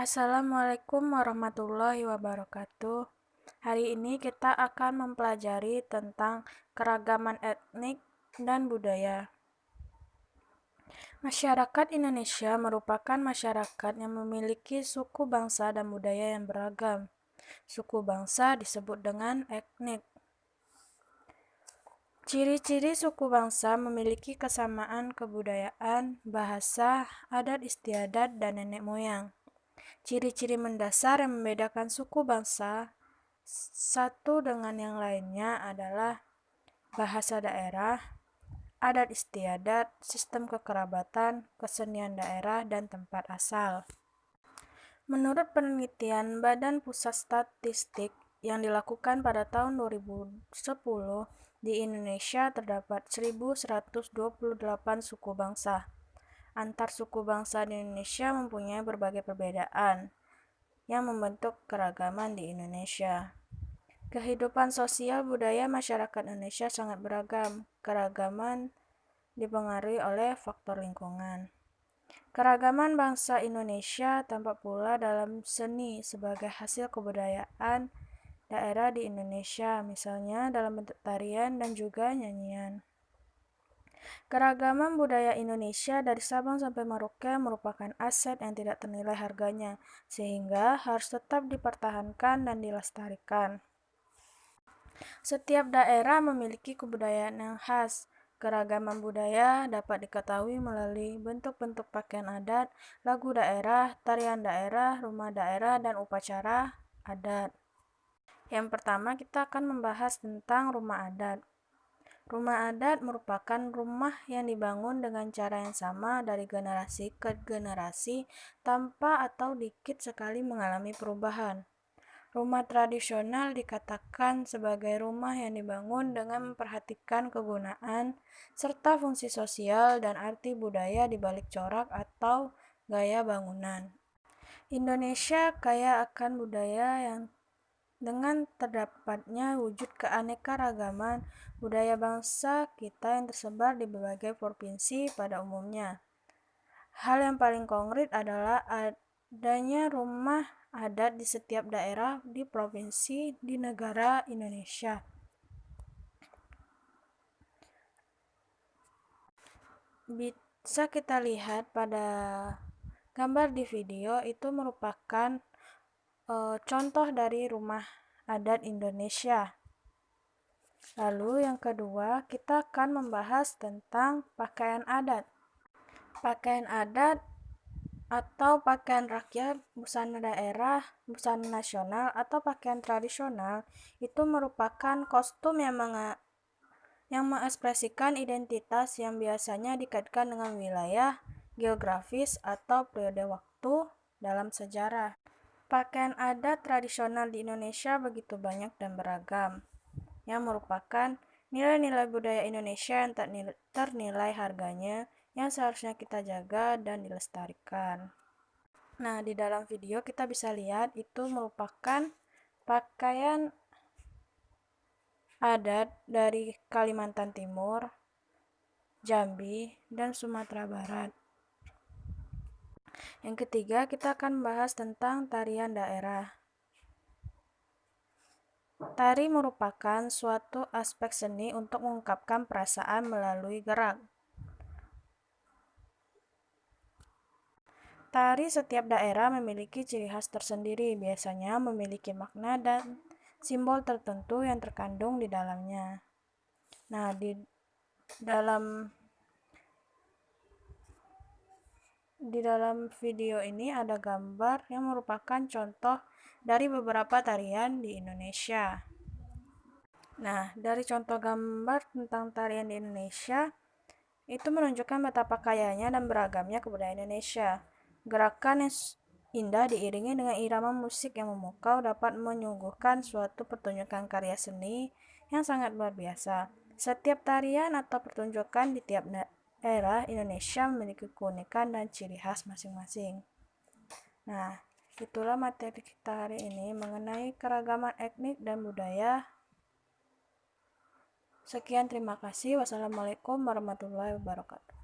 Assalamualaikum warahmatullahi wabarakatuh. Hari ini kita akan mempelajari tentang keragaman etnik dan budaya. Masyarakat Indonesia merupakan masyarakat yang memiliki suku bangsa dan budaya yang beragam. Suku bangsa disebut dengan etnik. Ciri-ciri suku bangsa memiliki kesamaan kebudayaan, bahasa, adat istiadat, dan nenek moyang. Ciri-ciri mendasar yang membedakan suku bangsa satu dengan yang lainnya adalah bahasa daerah, adat istiadat, sistem kekerabatan, kesenian daerah, dan tempat asal. Menurut penelitian Badan Pusat Statistik yang dilakukan pada tahun 2010, di Indonesia terdapat 1.128 suku bangsa. Antar suku bangsa di Indonesia mempunyai berbagai perbedaan yang membentuk keragaman di Indonesia. Kehidupan sosial budaya masyarakat Indonesia sangat beragam. Keragaman dipengaruhi oleh faktor lingkungan. Keragaman bangsa Indonesia tampak pula dalam seni sebagai hasil kebudayaan daerah di Indonesia, misalnya dalam bentuk tarian dan juga nyanyian. Keragaman budaya Indonesia dari Sabang sampai Merauke merupakan aset yang tidak ternilai harganya, sehingga harus tetap dipertahankan dan dilestarikan. Setiap daerah memiliki kebudayaan yang khas. Keragaman budaya dapat diketahui melalui bentuk-bentuk pakaian adat, lagu daerah, tarian daerah, rumah daerah, dan upacara adat. Yang pertama, kita akan membahas tentang rumah adat. Rumah adat merupakan rumah yang dibangun dengan cara yang sama dari generasi ke generasi tanpa atau dikit sekali mengalami perubahan. Rumah tradisional dikatakan sebagai rumah yang dibangun dengan memperhatikan kegunaan serta fungsi sosial dan arti budaya di balik corak atau gaya bangunan. Indonesia kaya akan budaya yang dengan terdapatnya wujud keanekaragaman budaya bangsa kita yang tersebar di berbagai provinsi pada umumnya. Hal yang paling konkret adalah adanya rumah adat di setiap daerah di provinsi di negara Indonesia. Bisa kita lihat pada gambar di video itu merupakan contoh dari rumah adat Indonesia. Lalu yang kedua, kita akan membahas tentang pakaian adat. Pakaian adat atau pakaian rakyat, busana daerah, busana nasional, atau pakaian tradisional itu merupakan kostum yang mengekspresikan identitas yang biasanya dikaitkan dengan wilayah, geografis, atau periode waktu dalam sejarah. Pakaian adat tradisional di Indonesia begitu banyak dan beragam, yang merupakan nilai-nilai budaya Indonesia yang tak ternilai harganya, yang seharusnya kita jaga dan dilestarikan. Nah, di dalam video kita bisa lihat itu merupakan pakaian adat dari Kalimantan Timur, Jambi, dan Sumatera Barat. Yang ketiga, kita akan membahas tentang tarian daerah. Tari merupakan suatu aspek seni untuk mengungkapkan perasaan melalui gerak. Tari setiap daerah memiliki ciri khas tersendiri, biasanya memiliki makna dan simbol tertentu yang terkandung di dalamnya. Nah, di dalam video ini ada gambar yang merupakan contoh dari beberapa tarian di Indonesia. Nah, dari contoh gambar tentang tarian di Indonesia, itu menunjukkan betapa kayanya dan beragamnya kebudayaan Indonesia. Gerakan yang indah diiringi dengan irama musik yang memukau dapat menyuguhkan suatu pertunjukan karya seni yang sangat luar biasa. Setiap tarian atau pertunjukan di tiap daerah Indonesia memiliki keunikan dan ciri khas masing-masing. Nah, itulah materi kita hari ini mengenai keragaman etnik dan budaya. Sekian, terima kasih. Wassalamualaikum warahmatullahi wabarakatuh.